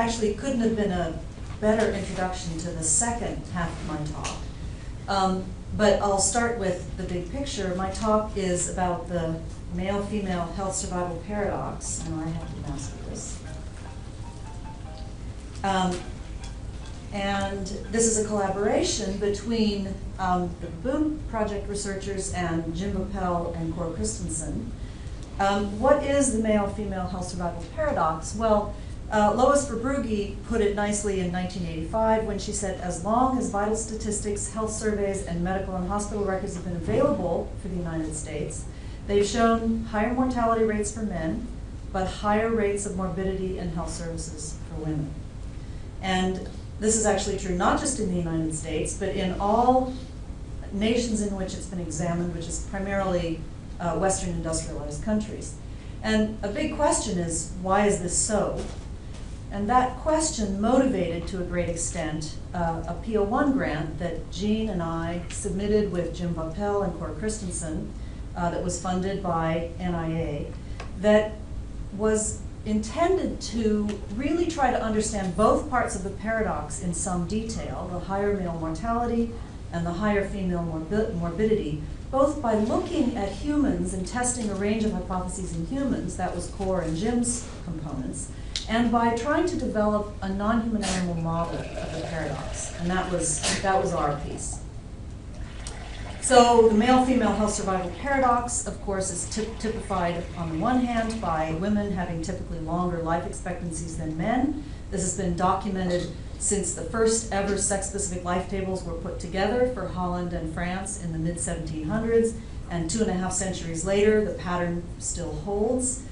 actually couldn't have been a better introduction to the second half of my talk. But I'll start with the big picture. My talk is about the male-female health survival paradox, and I have to master this. And this is a collaboration between the Baboon Project researchers and Jim Boppel and Cor Christensen. What is the male-female health survival paradox? Well, Lois Verbrugge put it nicely in 1985 when she said, as long as vital statistics, health surveys, and medical and hospital records have been available for the United States, they've shown higher mortality rates for men, but higher rates of morbidity and health services for women. And this is actually true not just in the United States, but in all nations in which it's been examined, which is primarily Western industrialized countries. And a big question is, why is this so? And that question motivated, to a great extent, a PO1 grant that Jean and I submitted with Jim Boppel and Cor Christensen that was funded by NIA, that was intended to really try to understand both parts of the paradox in some detail, the higher male mortality and the higher female morbidity, both by looking at humans and testing a range of hypotheses in humans, that was Cor and Jim's components, and by trying to develop a non-human animal model of the paradox. And that was our piece. So the male-female health survival paradox, of course, is typified on the one hand by women having typically longer life expectancies than men. This has been documented since the first ever sex-specific life tables were put together for Holland and France in the mid-1700s, and 2.5 centuries later, the pattern still holds.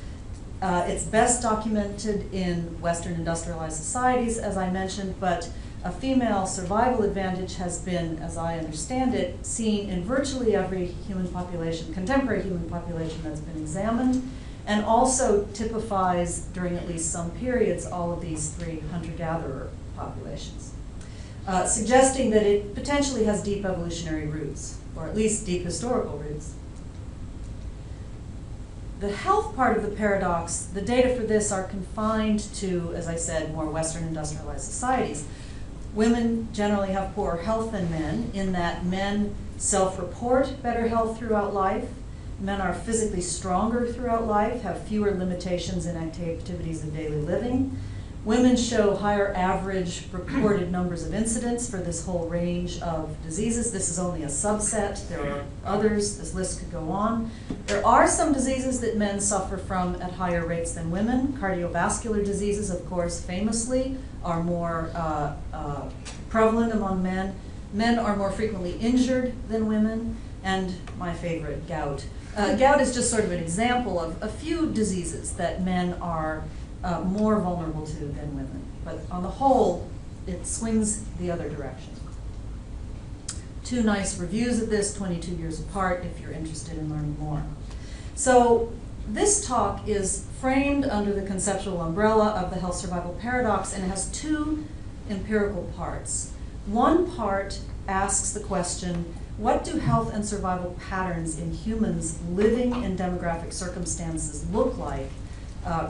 It's best documented in Western industrialized societies, as I mentioned, but a female survival advantage has been, as I understand it, seen in virtually every human population, contemporary human population that's been examined, and also typifies, during at least some periods, all of these three hunter-gatherer populations, suggesting that it potentially has deep evolutionary roots, or at least deep historical roots. The health part of the paradox, the data for this are confined to, as I said, more Western industrialized societies. Women generally have poorer health than men, in that men self-report better health throughout life. Men are physically stronger throughout life, have fewer limitations in activities of daily living. Women show higher average reported numbers of incidents for this whole range of diseases. This is only a subset. There are others. This list could go on. There are some diseases that men suffer from at higher rates than women. Cardiovascular diseases, of course, famously, are more prevalent among men. Men are more frequently injured than women. And my favorite, gout. Gout is just sort of an example of a few diseases that men are more vulnerable to than women. But on the whole, it swings the other direction. Two nice reviews of this, 22 years apart, if you're interested in learning more. So this talk is framed under the conceptual umbrella of the health survival paradox, and it has two empirical parts. One part asks the question, what do health and survival patterns in humans living in demographic circumstances look like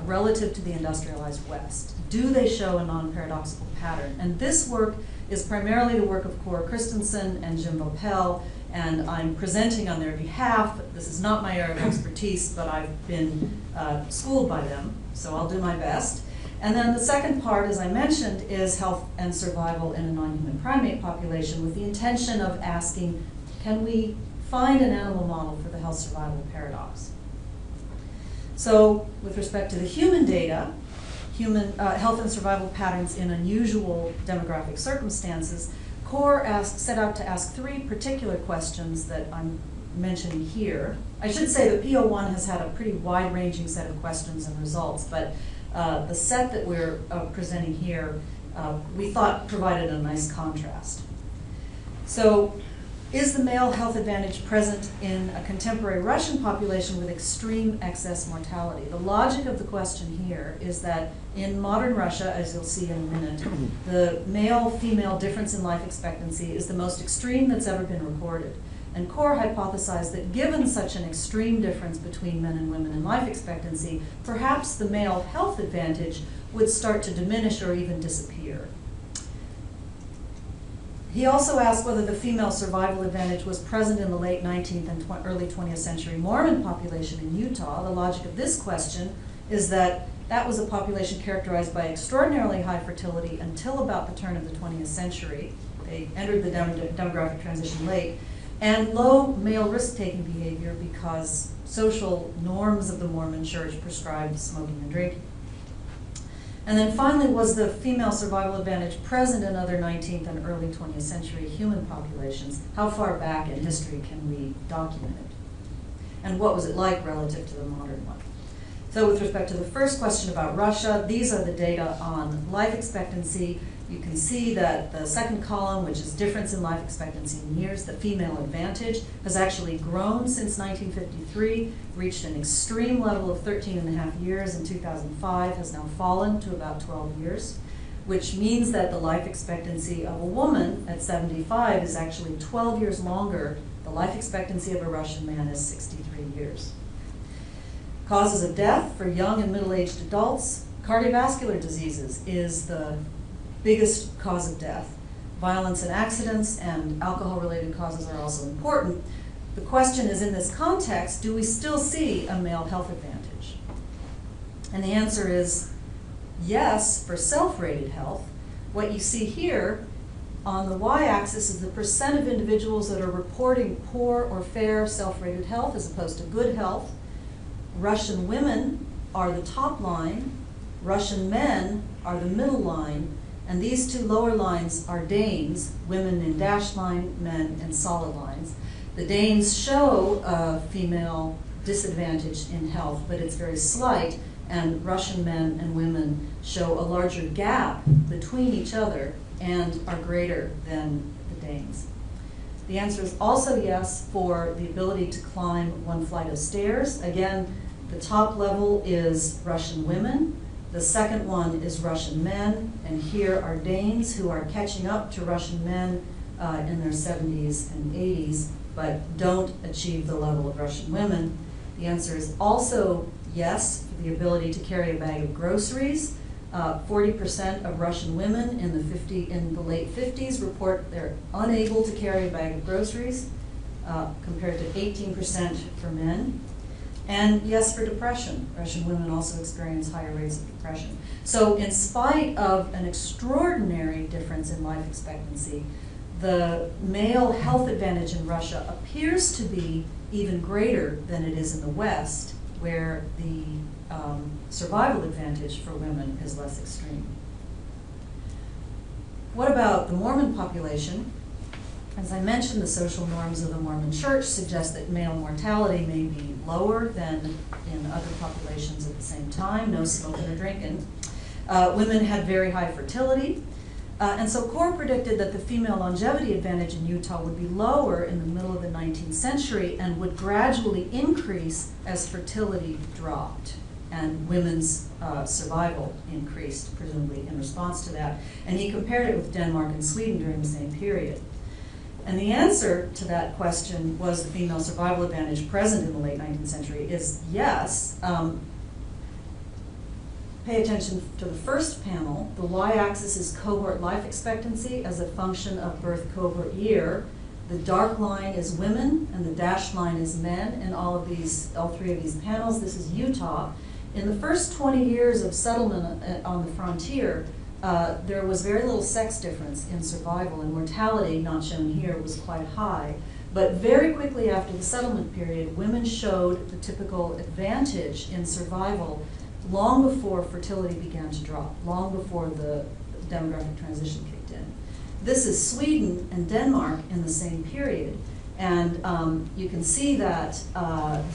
relative to the industrialized West? Do they show a non-paradoxical pattern? And this work is primarily the work of Cor Christensen and Jim Boppel, and I'm presenting on their behalf. This is not my area of expertise, but I've been schooled by them, so I'll do my best. And then the second part, as I mentioned, is health and survival in a non-human primate population, with the intention of asking, can we find an animal model for the health survival paradox? So with respect to the human data, health and survival patterns in unusual demographic circumstances, Cor set out to ask three particular questions that I'm mentioning here. I should say that PO1 has had a pretty wide-ranging set of questions and results, but the set that we're presenting here, we thought provided a nice contrast. So, is the male health advantage present in a contemporary Russian population with extreme excess mortality? The logic of the question here is that in modern Russia, as you'll see in a minute, the male-female difference in life expectancy is the most extreme that's ever been recorded. And Core hypothesized that given such an extreme difference between men and women in life expectancy, perhaps the male health advantage would start to diminish or even disappear. He also asked whether the female survival advantage was present in the late 19th and early 20th century Mormon population in Utah. The logic of this question is that that was a population characterized by extraordinarily high fertility until about the turn of the 20th century. They entered the demographic transition late, and low male risk-taking behavior because social norms of the Mormon church prescribed smoking and drinking. And then finally, was the female survival advantage present in other 19th and early 20th century human populations? How far back in history can we document it? And what was it like relative to the modern one? So with respect to the first question about Russia, these are the data on life expectancy. You can see that the second column, which is difference in life expectancy in years, the female advantage, has actually grown since 1953, reached an extreme level of 13.5 years in 2005, has now fallen to about 12 years, which means that the life expectancy of a woman at 75 is actually 12 years longer. The life expectancy of a Russian man is 63 years. Causes of death for young and middle-aged adults, cardiovascular diseases is the biggest cause of death. Violence and accidents and alcohol-related causes are also important. The question is, in this context, do we still see a male health advantage? And the answer is yes for self-rated health. What you see here on the y-axis is the percent of individuals that are reporting poor or fair self-rated health as opposed to good health. Russian women are the top line. Russian men are the middle line. And these two lower lines are Danes, women in dashed line, men in solid lines. The Danes show a female disadvantage in health, but it's very slight, and Russian men and women show a larger gap between each other and are greater than the Danes. The answer is also yes for the ability to climb one flight of stairs. Again, the top level is Russian women. The second one is Russian men, and here are Danes who are catching up to Russian men in their 70s and 80s, but don't achieve the level of Russian women. The answer is also yes for the ability to carry a bag of groceries. 40% of Russian women in the late 50s report they're unable to carry a bag of groceries, compared to 18% for men. And yes for depression. Russian women also experience higher rates of depression. So in spite of an extraordinary difference in life expectancy, the male health advantage in Russia appears to be even greater than it is in the West, where the survival advantage for women is less extreme. What about the Mormon population? As I mentioned, the social norms of the Mormon church suggest that male mortality may be lower than in other populations at the same time, no smoking or drinking. Women had very high fertility, and so Core predicted that the female longevity advantage in Utah would be lower in the middle of the 19th century and would gradually increase as fertility dropped and women's survival increased, presumably in response to that. And he compared it with Denmark and Sweden during the same period. And the answer to that question, was the female survival advantage present in the late 19th century, is yes. Pay attention to the first panel. The y-axis is cohort life expectancy as a function of birth cohort year. The dark line is women, and the dashed line is men in all three of these panels. This is Utah. In the first 20 years of settlement on the frontier, there was very little sex difference in survival, and mortality, not shown here, was quite high. But very quickly after the settlement period, women showed the typical advantage in survival long before fertility began to drop, long before the demographic transition kicked in. This is Sweden and Denmark in the same period. And you can see that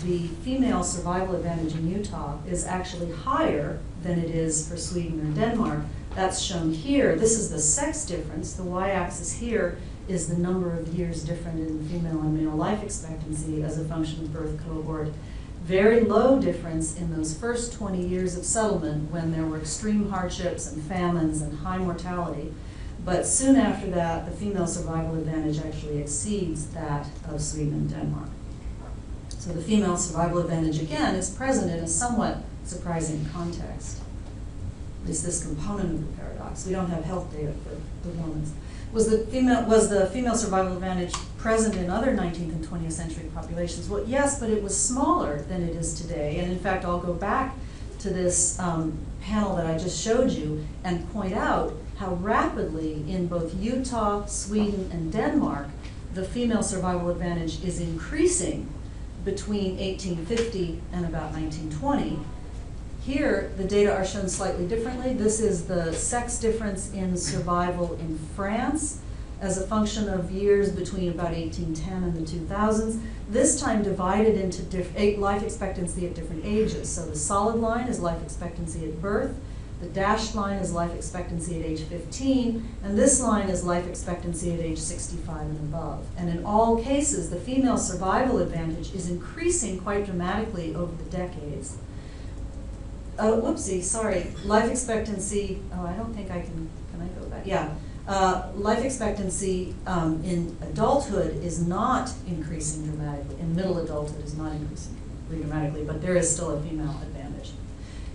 the female survival advantage in Utah is actually higher than it is for Sweden or Denmark. That's shown here. This is the sex difference. The y-axis here is the number of years different in female and male life expectancy as a function of birth cohort. Very low difference in those first 20 years of settlement when there were extreme hardships and famines and high mortality. But soon after that, the female survival advantage actually exceeds that of Sweden and Denmark. So the female survival advantage, again, is present in a somewhat surprising context. At least this component of the paradox. We don't have health data for the women. Was the female survival advantage present in other 19th and 20th century populations? Well, yes, but it was smaller than it is today. And in fact, I'll go back to this panel that I just showed you and point out how rapidly in both Utah, Sweden, and Denmark, the female survival advantage is increasing between 1850 and about 1920. Here, the data are shown slightly differently. This is the sex difference in survival in France as a function of years between about 1810 and the 2000s, this time divided into life expectancy at different ages. So the solid line is life expectancy at birth, the dashed line is life expectancy at age 15, and this line is life expectancy at age 65 and above. And in all cases, the female survival advantage is increasing quite dramatically over the decades. Oh, whoopsie, sorry. Life expectancy, oh, I don't think I can I go back? Yeah. Life expectancy in adulthood is not increasing dramatically. In middle adulthood is not increasing dramatically, but there is still a female advantage.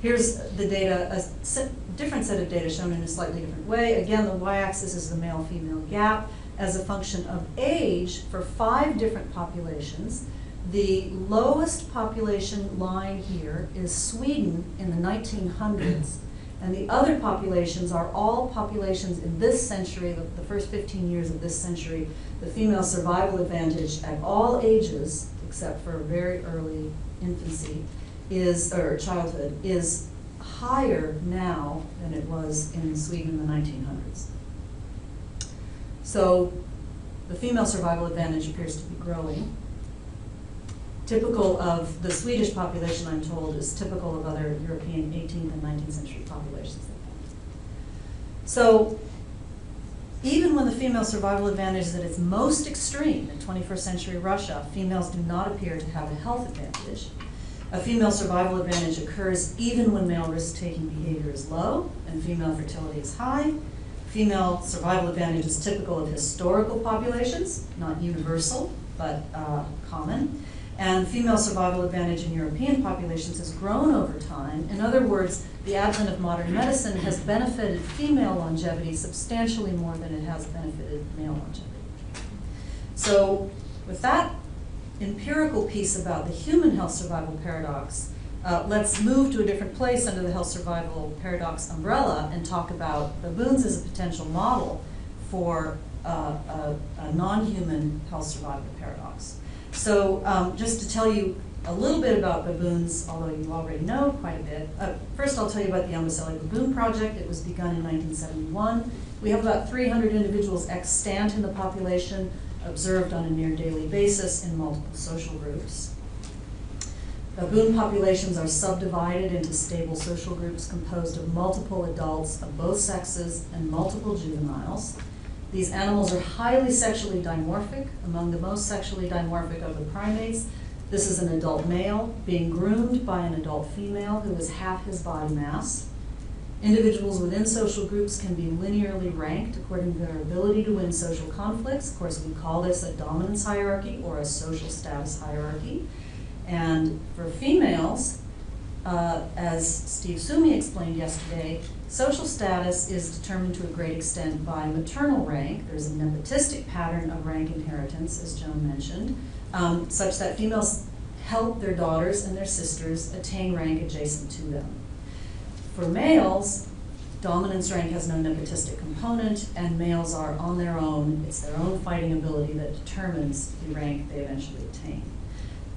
Here's the data, a different set of data shown in a slightly different way. Again, the y-axis is the male-female gap as a function of age for 5 different populations. The lowest population line here is Sweden in the 1900s, and the other populations are all populations in this century, the first 15 years of this century. The female survival advantage at all ages, except for very early infancy, or childhood, is higher now than it was in Sweden in the 1900s. So the female survival advantage appears to be growing. Typical of the Swedish population, I'm told, is typical of other European 18th and 19th century populations. So even when the female survival advantage is at its most extreme in 21st century Russia, females do not appear to have a health advantage. A female survival advantage occurs even when male risk-taking behavior is low and female fertility is high. Female survival advantage is typical of historical populations, not universal, but common. And female survival advantage in European populations has grown over time. In other words, the advent of modern medicine has benefited female longevity substantially more than it has benefited male longevity. So with that empirical piece about the human health survival paradox, let's move to a different place under the health survival paradox umbrella and talk about baboons as a potential model for a non-human health survival paradox. So just to tell you a little bit about baboons, although you already know quite a bit. First I'll tell you about the Amboseli Baboon Project. It was begun in 1971. We have about 300 individuals extant in the population, observed on a near daily basis in multiple social groups. Baboon populations are subdivided into stable social groups composed of multiple adults of both sexes and multiple juveniles. These animals are highly sexually dimorphic, among the most sexually dimorphic of the primates. This is an adult male being groomed by an adult female who is half his body mass. Individuals within social groups can be linearly ranked according to their ability to win social conflicts. Of course, we call this a dominance hierarchy or a social status hierarchy. And for females, as Steve Sumi explained yesterday, social status is determined to a great extent by maternal rank. There's a nepotistic pattern of rank inheritance, as Joan mentioned, such that females help their daughters and their sisters attain rank adjacent to them. For males, dominance rank has no nepotistic component, and males are on their own. It's their own fighting ability that determines the rank they eventually attain.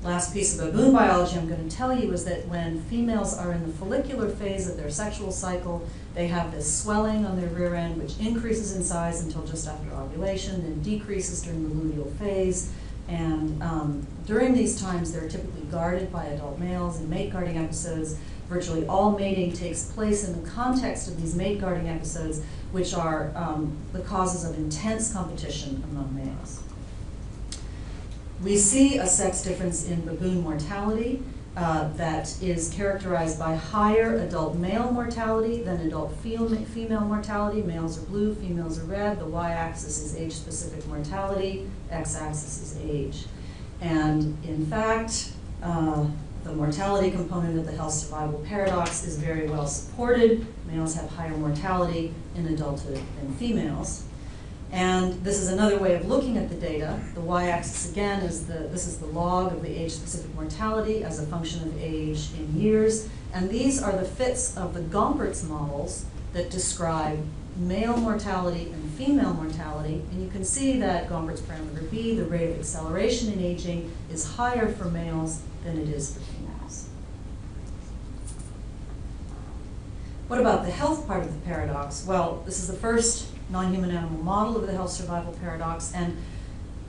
Last piece of baboon biology I'm going to tell you is that when females are in the follicular phase of their sexual cycle, they have this swelling on their rear end, which increases in size until just after ovulation, then decreases during the luteal phase. And during these times, they're typically guarded by adult males in mate guarding episodes. Virtually all mating takes place in the context of these mate guarding episodes, which are the causes of intense competition among males. We see a sex difference in baboon mortality. that is characterized by higher adult male mortality than adult female mortality. Males are blue, females are red. The y-axis is age-specific mortality, x-axis is age. And in fact, the mortality component of the health survival paradox is very well supported. Males have higher mortality in adulthood than females. And this is another way of looking at the data. The y-axis again is this is the log of the age-specific mortality as a function of age in years. And these are the fits of the Gompertz models that describe male mortality and female mortality. And you can see that Gompertz parameter B, the rate of acceleration in aging, is higher for males than it is for females. What about the health part of the paradox? Well, this is the first non-human animal model of the health survival paradox, and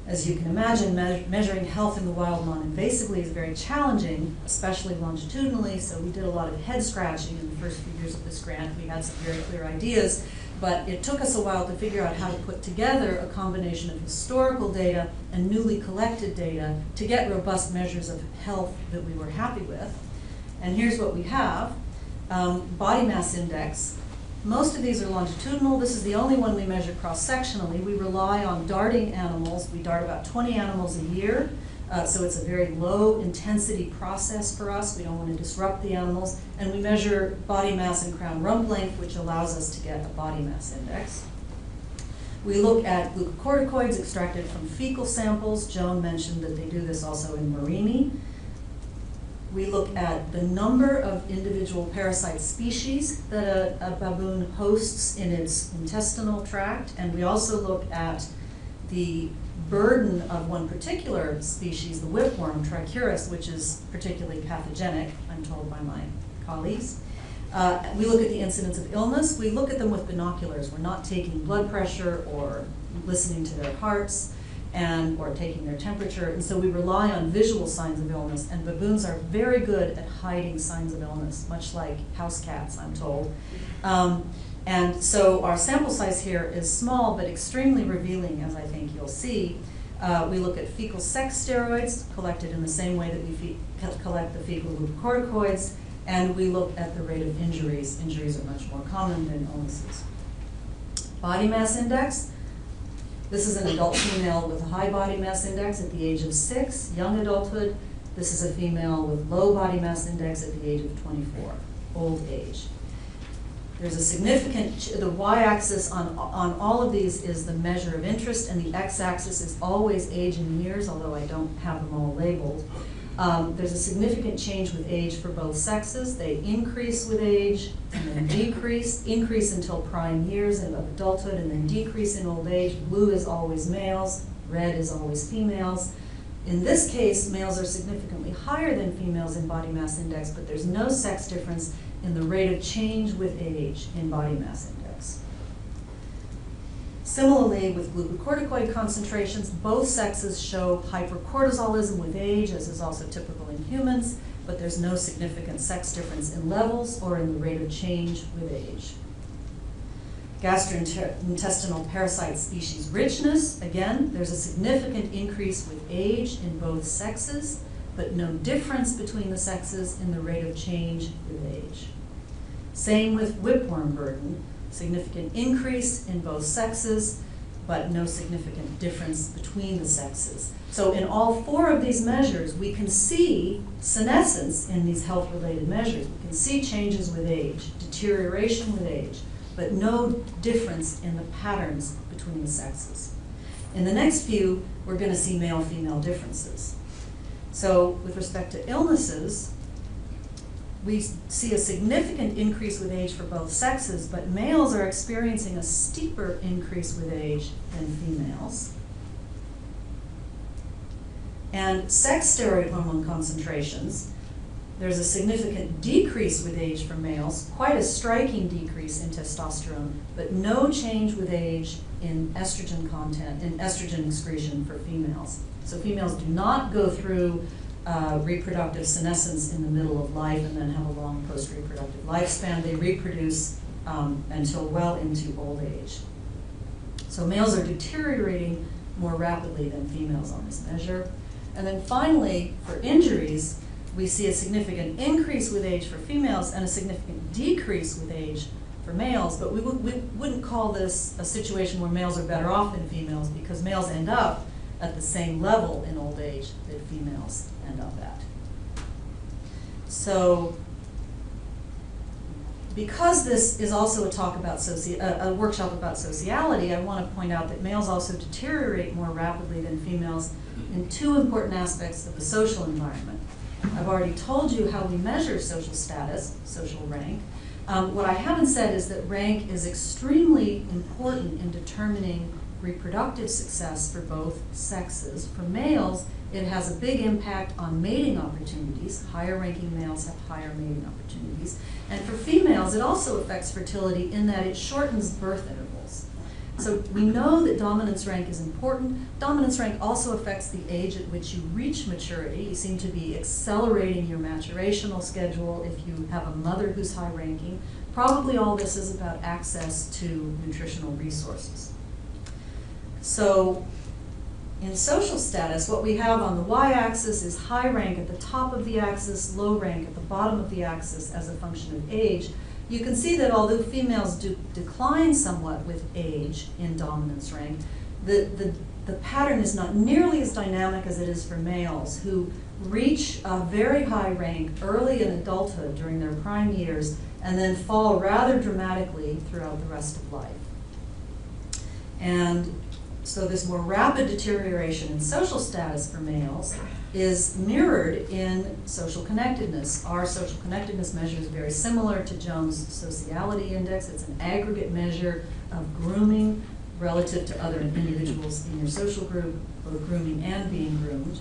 as you can imagine, measuring health in the wild non-invasively is very challenging, especially longitudinally, so we did a lot of head scratching in the first few years of this grant. We had some very clear ideas, but it took us a while to figure out how to put together a combination of historical data and newly collected data to get robust measures of health that we were happy with. And here's what we have. Body mass index. Most of these are longitudinal. This is the only one we measure cross-sectionally. We rely on darting animals. We dart about 20 animals a year, so it's a very low intensity process for us. We don't want to disrupt the animals. And we measure body mass and crown rump length, which allows us to get a body mass index. We look at glucocorticoids extracted from fecal samples. Joan mentioned that they do this also in Marimi. We look at the number of individual parasite species that a baboon hosts in its intestinal tract, and we also look at the burden of one particular species, the whipworm, Trichuris, which is particularly pathogenic, I'm told by my colleagues. We look at the incidence of illness. We look at them with binoculars. We're not taking blood pressure or listening to their hearts or taking their temperature, and so we rely on visual signs of illness, and baboons are very good at hiding signs of illness, much like house cats, I'm told. And so our sample size here is small but extremely revealing, as I think you'll see. We look at fecal sex steroids, collected in the same way that we collect the fecal glucocorticoids, and we look at the rate of injuries. Injuries are much more common than illnesses. Body mass index. This is an adult female with a high body mass index at the age of 6, young adulthood. This is a female with low body mass index at the age of 24, old age. There's a significant, the y-axis on all of these is the measure of interest, and the x-axis is always age in years, although I don't have them all labeled. There's a significant change with age for both sexes. They increase with age and then decrease, increase until prime years of adulthood and then decrease in old age. Blue is always males, red is always females. In this case, males are significantly higher than females in body mass index, but there's no sex difference in the rate of change with age in body mass index. Similarly, with glucocorticoid concentrations, both sexes show hypercortisolism with age, as is also typical in humans, but there's no significant sex difference in levels or in the rate of change with age. Gastrointestinal parasite species richness, again, there's a significant increase with age in both sexes, but no difference between the sexes in the rate of change with age. Same with whipworm burden. Significant increase in both sexes, but no significant difference between the sexes. So in all 4 of these measures, we can see senescence in these health-related measures. We can see changes with age, deterioration with age, but no difference in the patterns between the sexes. In the next few, we're going to see male-female differences. So with respect to illnesses, we see a significant increase with age for both sexes, but males are experiencing a steeper increase with age than females. And sex steroid hormone concentrations, there's a significant decrease with age for males, quite a striking decrease in testosterone, but no change with age in estrogen content, in estrogen excretion for females. So females do not go through reproductive senescence in the middle of life and then have a long post-reproductive lifespan. They reproduce until well into old age. So males are deteriorating more rapidly than females on this measure. And then finally, for injuries, we see a significant increase with age for females and a significant decrease with age for males, but we wouldn't call this a situation where males are better off than females, because males end up at the same level in old age that females end up at. So, because this is also a talk about a workshop about sociality, I want to point out that males also deteriorate more rapidly than females in two important aspects of the social environment. I've already told you how we measure social status, social rank. What I haven't said is that rank is extremely important in determining reproductive success for both sexes. For males, it has a big impact on mating opportunities. Higher ranking males have higher mating opportunities. And for females, it also affects fertility in that it shortens birth intervals. So we know that dominance rank is important. Dominance rank also affects the age at which you reach maturity. You seem to be accelerating your maturational schedule if you have a mother who's high ranking. Probably all this is about access to nutritional resources. So in social status, what we have on the y-axis is high rank at the top of the axis, low rank at the bottom of the axis as a function of age. You can see that although females do decline somewhat with age in dominance rank, the pattern is not nearly as dynamic as it is for males, who reach a very high rank early in adulthood during their prime years and then fall rather dramatically throughout the rest of life. And so this more rapid deterioration in social status for males is mirrored in social connectedness. Our social connectedness measure is very similar to Jones' sociality index. It's an aggregate measure of grooming relative to other individuals in your social group, both grooming and being groomed.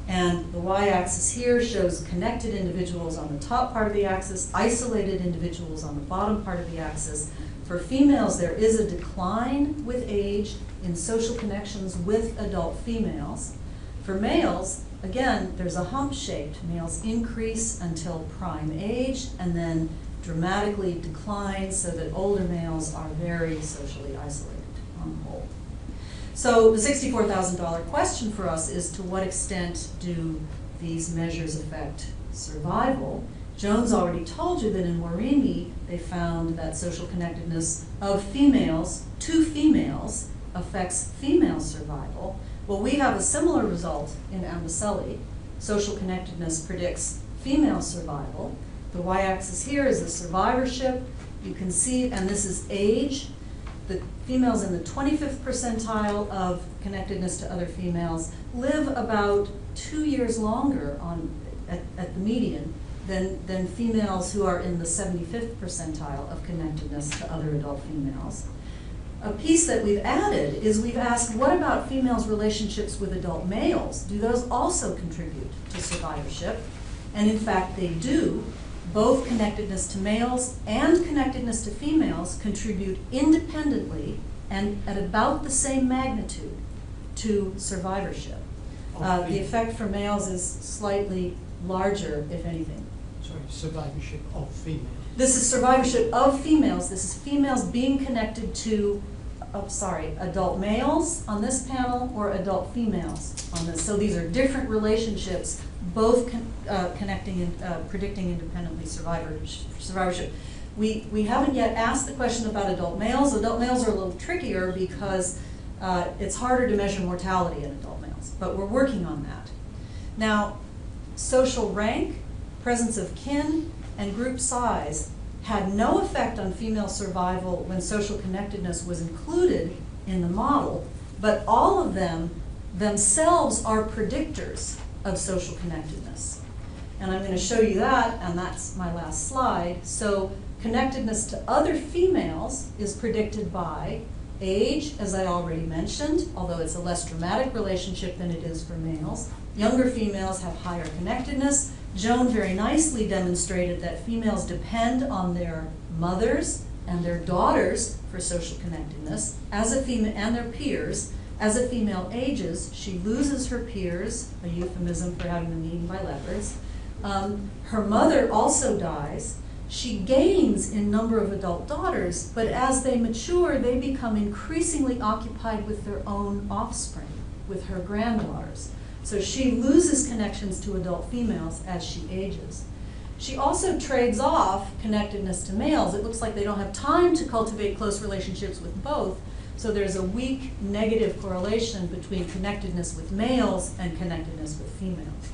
And the y-axis here shows connected individuals on the top part of the axis, isolated individuals on the bottom part of the axis. For females, there is a decline with age in social connections with adult females. For males, again, there's a hump-shaped. Males increase until prime age and then dramatically decline so that older males are very socially isolated on the whole. So the $64,000 question for us is, to what extent do these measures affect survival? Jones already told you that in Warimi, they found that social connectedness of females to females affects female survival. Well, we have a similar result in Ambicelli. Social connectedness predicts female survival. The y-axis here is the survivorship. You can see, and this is age. The females in the 25th percentile of connectedness to other females live about 2 years longer at the median than females who are in the 75th percentile of connectedness to other adult females. A piece that we've added is we've asked, what about females' relationships with adult males? Do those also contribute to survivorship? And in fact, they do. Both connectedness to males and connectedness to females contribute independently and at about the same magnitude to survivorship. The effect for males is slightly larger, if anything. Sorry, survivorship of females. This is survivorship of females. This is females being connected to, adult males on this panel or adult females on this. So these are different relationships, both connecting and predicting independently survivorship. We haven't yet asked the question about adult males. Adult males are a little trickier because it's harder to measure mortality in adult males, but we're working on that. Now, social rank, presence of kin, and group size had no effect on female survival when social connectedness was included in the model, but all of them themselves are predictors of social connectedness. And I'm going to show you that, and that's my last slide. So connectedness to other females is predicted by age, as I already mentioned, although it's a less dramatic relationship than it is for males. Younger females have higher connectedness. Joan very nicely demonstrated that females depend on their mothers and their daughters for social connectedness as a female, and their peers. As a female ages, she loses her peers, a euphemism for having them eaten by leopards. Her mother also dies. She gains in number of adult daughters, but as they mature, they become increasingly occupied with their own offspring, with her granddaughters. So she loses connections to adult females as she ages. She also trades off connectedness to males. It looks like they don't have time to cultivate close relationships with both, so there's a weak negative correlation between connectedness with males and connectedness with females.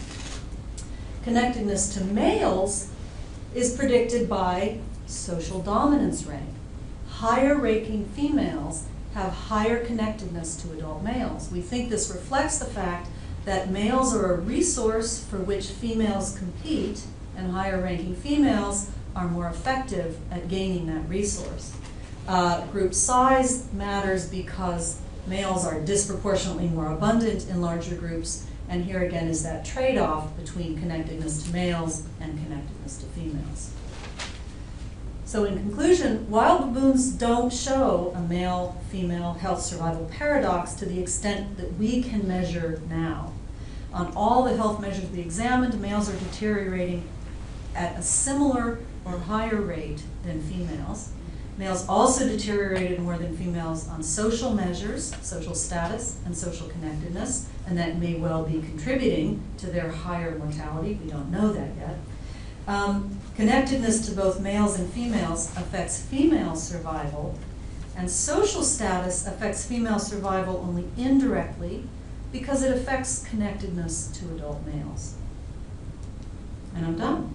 Connectedness to males is predicted by social dominance rank. Higher ranking females have higher connectedness to adult males. We think this reflects the fact that males are a resource for which females compete, and higher ranking females are more effective at gaining that resource. Group size matters because males are disproportionately more abundant in larger groups, and here again is that trade-off between connectedness to males and connectedness to females. So in conclusion, wild baboons don't show a male-female health survival paradox to the extent that we can measure now. On all the health measures we examined, males are deteriorating at a similar or higher rate than females. Males also deteriorated more than females on social measures, social status, and social connectedness, and that may well be contributing to their higher mortality. We don't know that yet. Connectedness to both males and females affects female survival, and social status affects female survival only indirectly because it affects connectedness to adult males. And I'm done.